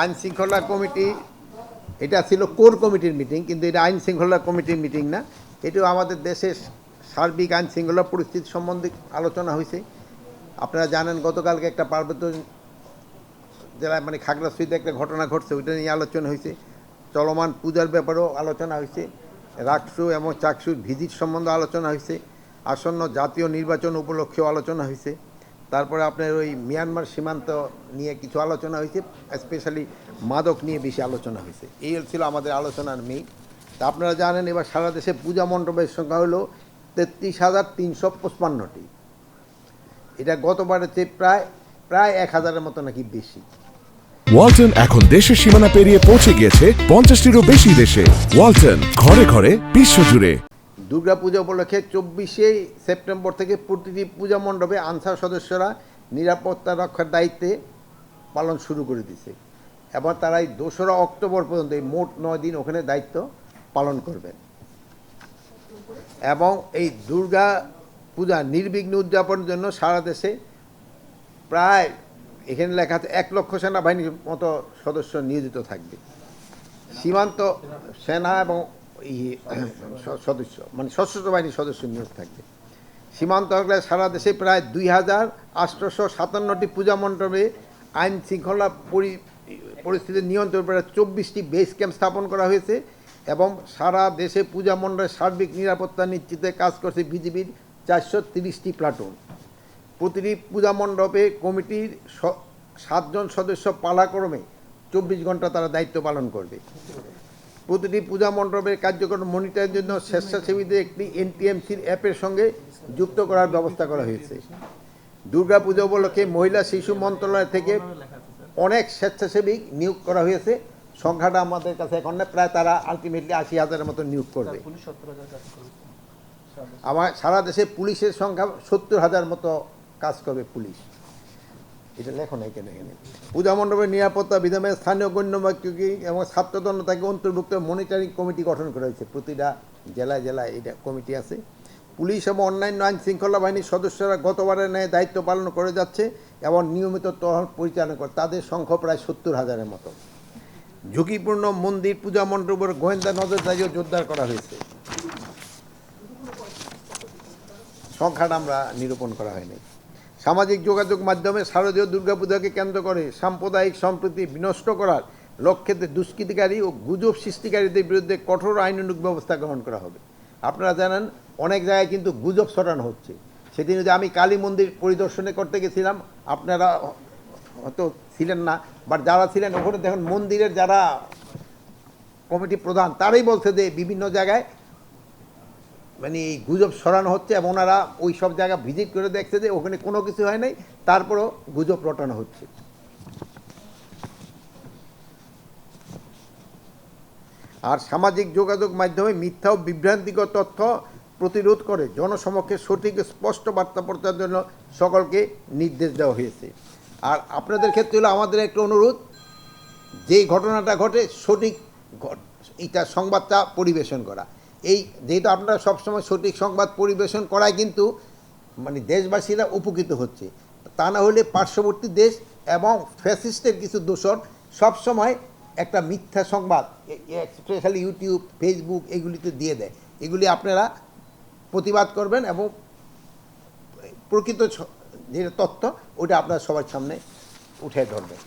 আইন শৃঙ্খলা কমিটি এটা ছিল কোর কমিটির মিটিং, কিন্তু এটা আইন শৃঙ্খলা কমিটির মিটিং না। এটাও আমাদের দেশের সার্বিক আইন শৃঙ্খলা পরিস্থিতি সম্বন্ধে আলোচনা হয়েছে। আপনারা জানেন গতকালকে একটা পার্বত্য জেলায় মানে খাগড়াছড়িতে একটা ঘটনা ঘটছে, ওইটা নিয়ে আলোচনা হয়েছে। চলমান পূজার ব্যাপারেও আলোচনা হয়েছে। রাকসু এবং চাকসুর ভিজিট সম্বন্ধে আলোচনা হয়েছে। আসন্ন জাতীয় নির্বাচন উপলক্ষেও আলোচনা হয়েছে। তারপরে আপনার ওই মিয়ানমার সীমান্ত নিয়ে কিছু আলোচনা হয়েছে, স্পেশালি মাদক নিয়ে বেশি আলোচনা হয়েছে। এই ছিল আমাদের আলোচনার মেইন। তা আপনারা জানেন এবার সারা দেশে পূজা মণ্ডপের সংখ্যা হলো 33,355টি। এটা গতবারের চেয়ে প্রায় 1,000-এর মতো নাকি বেশি। ওয়ালটন এখন দেশের সীমানা পেরিয়ে পৌঁছে গিয়েছে 50টিরও বেশি দেশে। ওয়ালটন, ঘরে ঘরে বিশ্বজুড়ে। দুর্গাপূজা উপলক্ষে 24শে সেপ্টেম্বর থেকে প্রতিটি পূজা মণ্ডপে আনসার সদস্যরা নিরাপত্তা রক্ষার দায়িত্বে পালন শুরু করে দিয়েছে এবং তারা এই 2রা অক্টোবর পর্যন্ত এই মোট 9 দিন ওখানে দায়িত্ব পালন করবেন। এবং এই দুর্গা পূজা নির্বিঘ্ন উদযাপনের জন্য সারা দেশে প্রায় এখানে লেখা আছে 1 লক্ষ সেনাবাহিনীর মতো সদস্য নিয়োজিত থাকবে। সীমান্ত সেনা এবং সদস্য মানে সশস্ত্র বাহিনীর সদস্য নিয়োগ থাকবে। সীমান্ত এলাকায় সারা দেশে প্রায় 2,857টি পূজা মণ্ডপে আইন শৃঙ্খলা পরিস্থিতি নিয়ন্ত্রণ করে 24টি বেস ক্যাম্প স্থাপন করা হয়েছে এবং সারা দেশে পূজা মণ্ডপের সার্বিক নিরাপত্তা নিশ্চিতে কাজ করছে বিজিবির 430টি প্লাটুন। প্রতিটি পূজা মণ্ডপে কমিটির 7 জন সদস্য পালাক্রমে 24 ঘন্টা তারা দায়িত্ব পালন করবে। প্রতিটি পূজা মণ্ডপের কার্যক্রম মনিটরের জন্য স্বেচ্ছাসেবীদের একটি এনটিএমসির অ্যাপের সঙ্গে যুক্ত করার ব্যবস্থা করা হয়েছে। দুর্গা পূজা উপলক্ষে মহিলা শিশু মন্ত্রণালয় থেকে অনেক স্বেচ্ছাসেবী নিয়োগ করা হয়েছে। সংখ্যাটা আমাদের কাছে এখন না, প্রায় তারা আলটিমেটলি 80,000-এর মতো নিয়োগ করবে। আমার সারা দেশে পুলিশের সংখ্যা 70,000 মতো কাজ করবে পুলিশ। এটা লেখো না এখানে। পূজা মণ্ডপের নিরাপত্তা বিধানে স্থানীয় গণ্যমান্য এবং ছাত্রদল তাকে অন্তর্ভুক্ত মনিটরিং কমিটি গঠন করা হয়েছে। প্রতিটা জেলায় জেলায় এটা কমিটি আছে। পুলিশ এবং অন্যান্য আইন শৃঙ্খলা বাহিনীর সদস্যরা গতবারের ন্যায় দায়িত্ব পালন করে যাচ্ছে এবং নিয়মিত টহল পরিচালনা করে। তাদের সংখ্যা প্রায় 70,000-এর মতো। ঝুঁকিপূর্ণ মন্দির পূজা মণ্ডপের গোয়েন্দা নজরদারিও জোরদার করা হয়েছে। সংখ্যাটা আমরা নিরূপণ করা হয়নি। সামাজিক যোগাযোগ মাধ্যমে শারদীয় দুর্গাপূজাকে কেন্দ্র করে সাম্প্রদায়িক সম্প্রীতি বিনষ্ট করার লক্ষ্যে দুষ্কৃতিকারী ও গুজব সৃষ্টিকারীদের বিরুদ্ধে কঠোর আইনানুগ ব্যবস্থা গ্রহণ করা হবে। আপনারা জানেন অনেক জায়গায় কিন্তু গুজব ছড়ানো হচ্ছে। সেদিন যে আমি কালী মন্দির পরিদর্শনে করতে গেছিলাম, আপনারা হয়তো ছিলেন না, বাট যারা ছিলেন ওখানে দেখুন মন্দিরের যারা কমিটি প্রধান তারাই বলছে যে বিভিন্ন জায়গায় মানে এই গুজব ছড়ানো হচ্ছে এবং ওনারা ওই সব জায়গা ভিজিট করে দেখছে যে ওখানে কোনো কিছু হয় নাই, তারপরও গুজব রটানো হচ্ছে। আর সামাজিক যোগাযোগ মাধ্যমে মিথ্যা ও বিভ্রান্তিকর তথ্য প্রতিরোধ করে জনসমক্ষে সঠিক স্পষ্ট বার্তা প্রচারের জন্য সকলকে নির্দেশ দেওয়া হয়েছে। আর আপনাদের ক্ষেত্রে হলো আমাদের একটা অনুরোধ, যেই ঘটনাটা ঘটে সঠিক এটা সংবাদটা পরিবেশন করা। এই যেহেতু আপনারা সবসময় সঠিক সংবাদ পরিবেশন করায় কিন্তু মানে দেশবাসীরা উপকৃত হচ্ছে। তা না হলে পার্শ্ববর্তী দেশ এবং ফ্যাসিস্টের কিছু দোষর সবসময় একটা মিথ্যা সংবাদ স্পেশালি ইউটিউব, ফেসবুক এগুলিতে দিয়ে দেয়। এগুলি আপনারা প্রতিবাদ করবেন এবং প্রকৃত যে তথ্য ওটা আপনারা সবার সামনে উঠে ধরবেন।